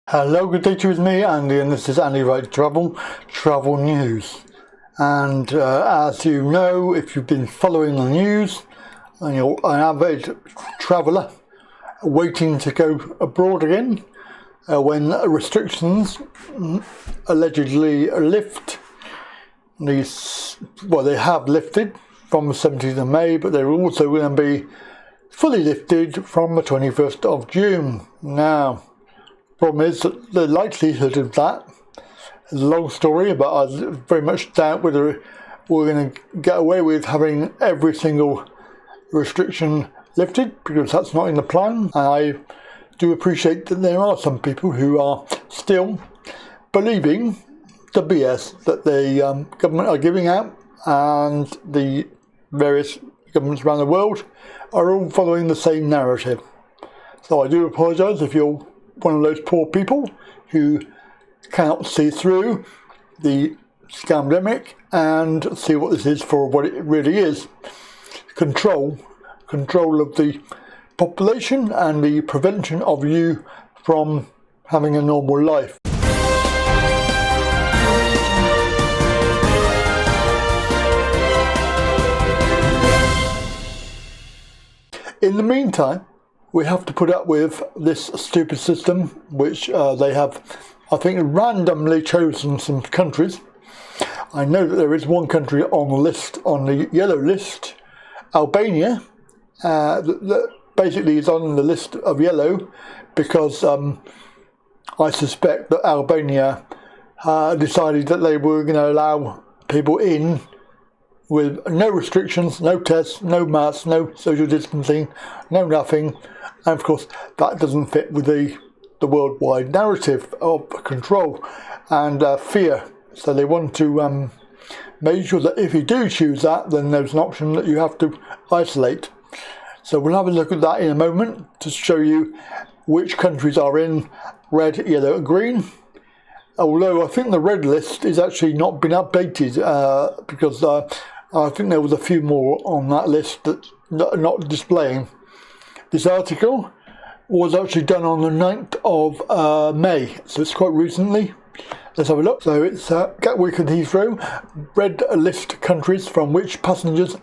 Hello, good day to you, it's me Andy, and this is Andy Wright Travel News. And as you know, if you've been following the news and you're an avid traveller waiting to go abroad again, when restrictions allegedly lift, they have lifted from the 17th of May, but they're also going to be fully lifted from the 21st of June. Now, problem is that the likelihood of that is a long story, but I very much doubt whether we're going to get away with having every single restriction lifted, because that's not in the plan. And I do appreciate that there are some people who are still believing the BS that the government are giving out, and the various governments around the world are all following the same narrative. So I do apologise if you're one of those poor people who cannot see through the scamdemic and see what this is for what it really is. Control of the population and the prevention of you from having a normal life. In the meantime, we have to put up with this stupid system, which they have, I think, randomly chosen some countries. I know that there is one country on the list, on the yellow list, Albania, that basically is on the list of yellow because I suspect that Albania decided that they were going to allow people in with no restrictions, no tests, no masks, no social distancing, no nothing. And of course, that doesn't fit with the worldwide narrative of control and fear. So they want to make sure that if you do choose that, then there's an option that you have to isolate. So we'll have a look at that in a moment to show you which countries are in red, yellow and green. Although I think the red list is actually not been updated because I think there was a few more on that list that are not displaying. This article was actually done on the 9th of May, so it's quite recently. Let's have a look. So it's Gatwick and Heathrow, red list countries from which passengers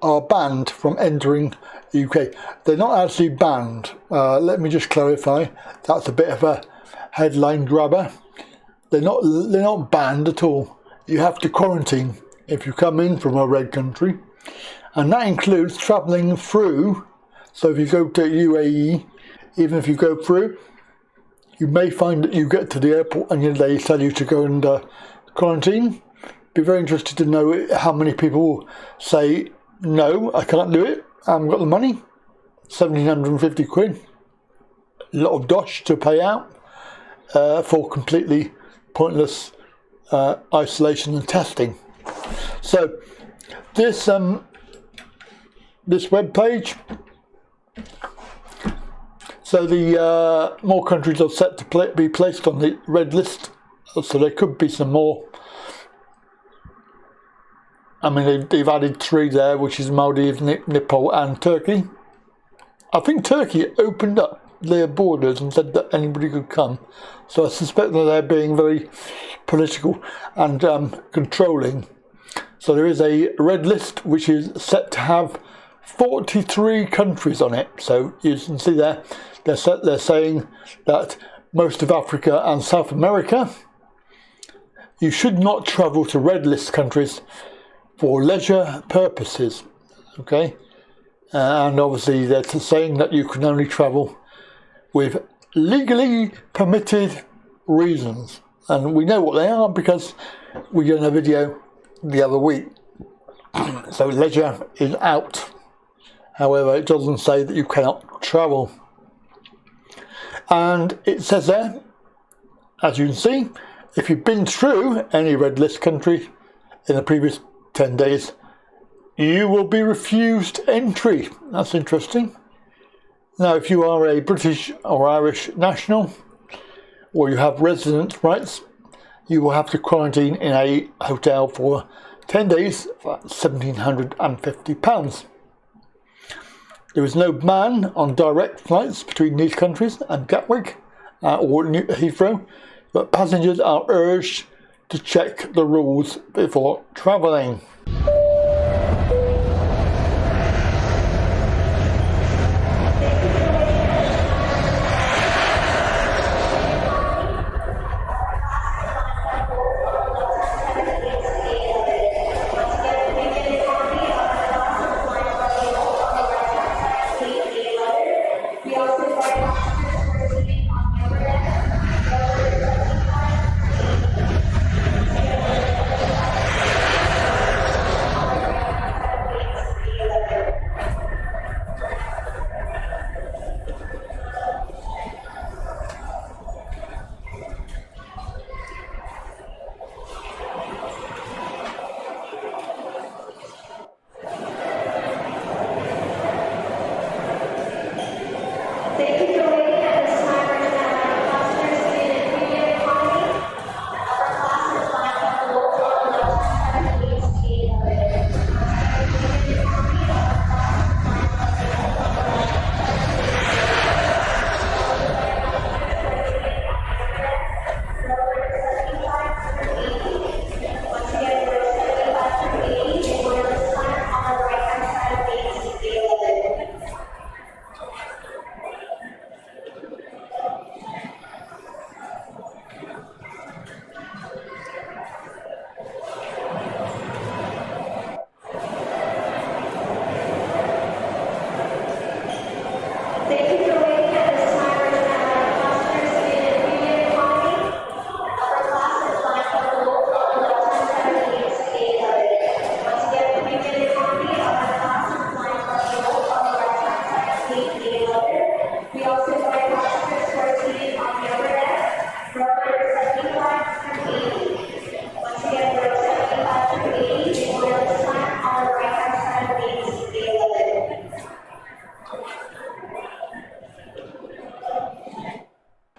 are banned from entering the UK. They're not actually banned. Let me just clarify. That's a bit of a headline grabber. They're not banned at all. You have to quarantine if you come in from a red country, and that includes travelling through. So if you go to UAE, even if you go through, you may find that you get to the airport and they tell you to go and quarantine. Be very interested to know how many people say, no, I can't do it, I haven't got the money. 1,750 quid. A lot of dosh to pay out for completely pointless isolation and testing. So this web page. So the more countries are set to be placed on the red list. So there could be some more. I mean, they've added 3 there, which is Maldives, Nepal and Turkey. I think Turkey opened up their borders and said that anybody could come. So I suspect that they're being very political and controlling. So there is a red list which is set to have 43 countries on it. So you can see there, they're saying that most of Africa and South America, you should not travel to red list countries for leisure purposes. Okay, and obviously they're saying that you can only travel with legally permitted reasons, and we know what they are because we did a video the other week. So leisure is out. However, it doesn't say that you cannot travel. And it says there, as you can see, if you've been through any red list country in the previous 10 days, you will be refused entry. That's interesting. Now, if you are a British or Irish national, or you have residence rights, you will have to quarantine in a hotel for 10 days for £1,750. There is no ban on direct flights between these countries, and Gatwick or Heathrow, but passengers are urged to check the rules before travelling.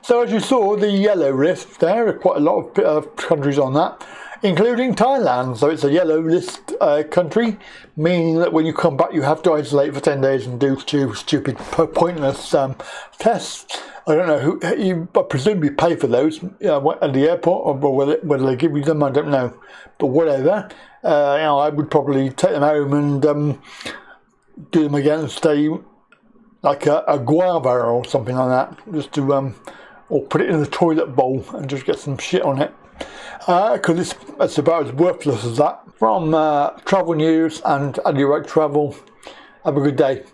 So as you saw, the yellow list there are quite a lot of countries on that, including Thailand. So it's a yellow list country, meaning that when you come back you have to isolate for 10 days and do 2 stupid pointless tests. I don't know who you, I presume you pay for those at the airport, or whether they give you them, I don't know. But whatever, I would probably take them home and do them again and stay like a guava or something like that, just to or put it in the toilet bowl and just get some shit on it, because it's about as worthless as that. From Travel News and Wright Travel, have a good day.